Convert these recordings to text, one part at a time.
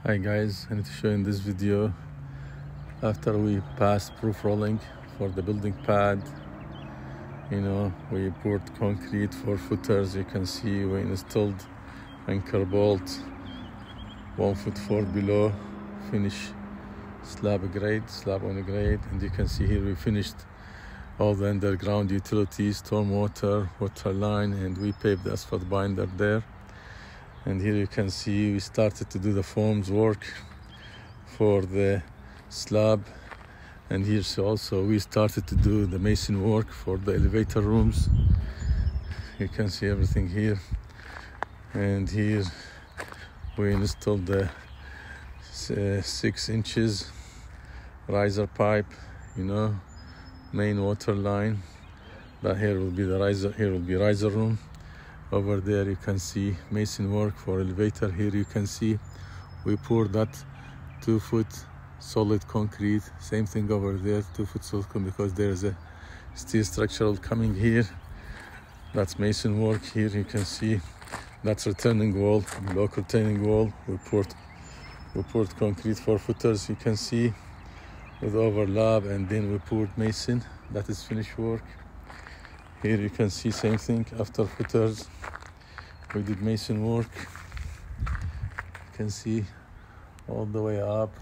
Hi guys, I need to show you in this video after we passed proof rolling for the building pad. We poured concrete for footers. You can see we installed anchor bolt 1 foot 4 below, finish slab on grade, and you can see here we finished all the underground utilities, stormwater, water line, and we paved the asphalt binder there. And here you can see we started to do the forms work for the slab, and here also we started to do the mason work for the elevator rooms. You can see everything here, and here we installed the 6 inches riser pipe, main water line. That here will be the riser, here will be riser room. Over there you can see mason work for elevator. Here you can see we poured that 2 foot solid concrete. Same thing over there, 2 foot solid concrete, because there is a steel structural coming here. That's mason work. Here you can see that's retaining wall, block retaining wall. We poured concrete for footers. You can see with overlap, and then we poured mason. That is finished work. Here you can see same thing after footers. We did mason work. You can see all the way up.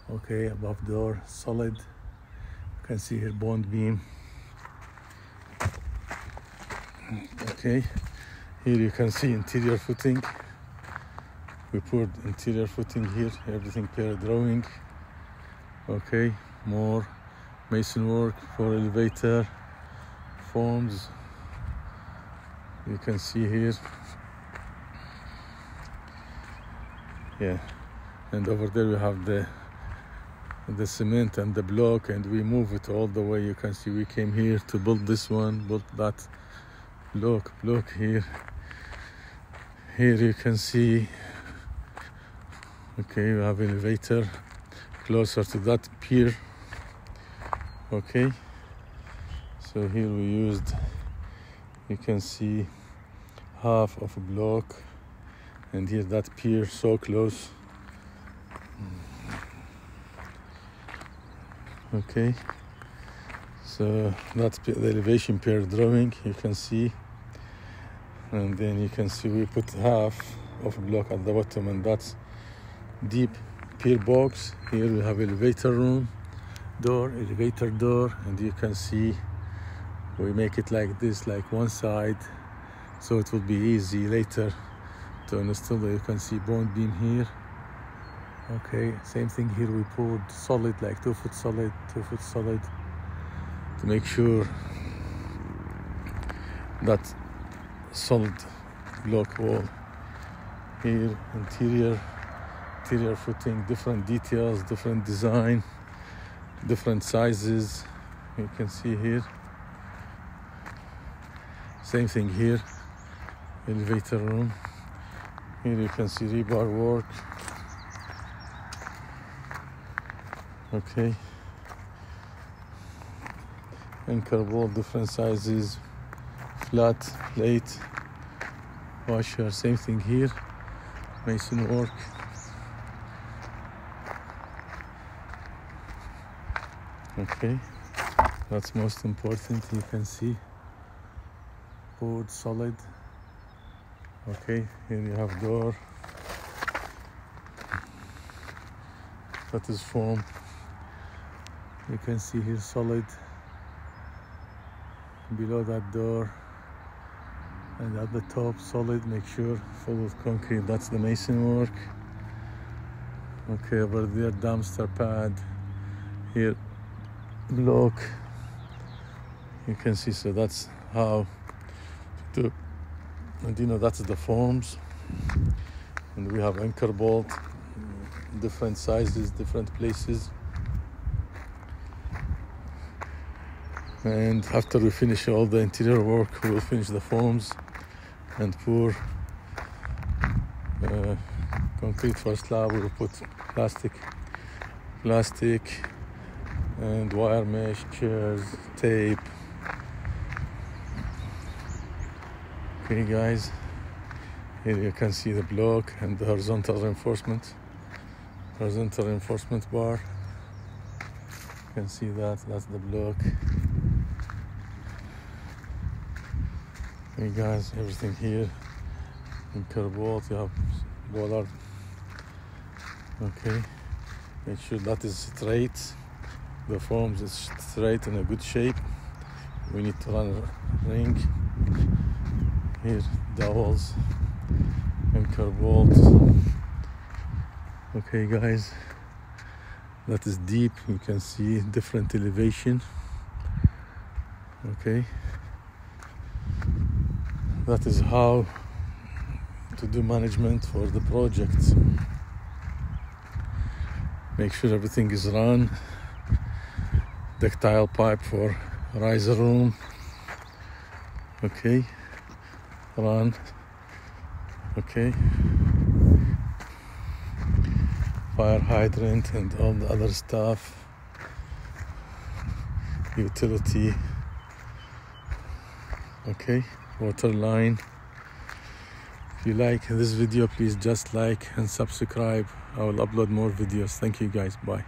Okay, above door, solid. You can see here bond beam. Okay, here you can see interior footing. We poured interior footing here, everything per drawing. Okay, more mason work for elevator forms. You can see here, and over there we have the cement and the block, and we move it all the way. You can see we came here to build this one, build that block here. Here you can see, okay, we have elevator closer to that pier. Okay, so here we used, you can see half of a block, and here that pier so close. Okay, so that's the elevation pier drawing, you can see, and then you can see we put half of a block at the bottom, and that's deep pier box. Here we have elevator room door, elevator door, and you can see we make it like this, like one side, so it will be easy later to install. You can see bond beam here. Okay, same thing here, we poured solid, like 2 foot solid to make sure that solid block wall. Here interior footing, different details, different design, different sizes. You can see here. Same thing here, elevator room. Here you can see rebar work. Okay, anchor bolt, different sizes, flat, plate, washer. Same thing here, mason work. Okay, that's most important. You can see board solid. Okay, here you have door. That is form. You can see here solid below that door, and at the top solid. Make sure full with concrete. That's the mason work. Okay, over there dumpster pad. Here block. You can see, so that's how to do. And that's the forms, and we have anchor bolt, different sizes, different places. And after we finish all the interior work, we'll finish the forms and pour concrete for slab. We'll put plastic and wire mesh, chairs, tape. Okay guys, here you can see the block and the horizontal reinforcement. horizontal reinforcement bar. You can see that's the block. Hey guys, everything here in curb bolt. You have bollard. Okay, make sure that is straight. The forms is straight in a good shape. We need to run a ring here, dowels and curb bolt. Okay guys, that is deep. You can see different elevation. Okay, that is how to do management for the project. Make sure everything is run. Ductile pipe for riser room. Okay, run. Okay, fire hydrant and all the other stuff. Utility. Okay, water line. If you like this video, please just like and subscribe. I will upload more videos. Thank you guys. Bye.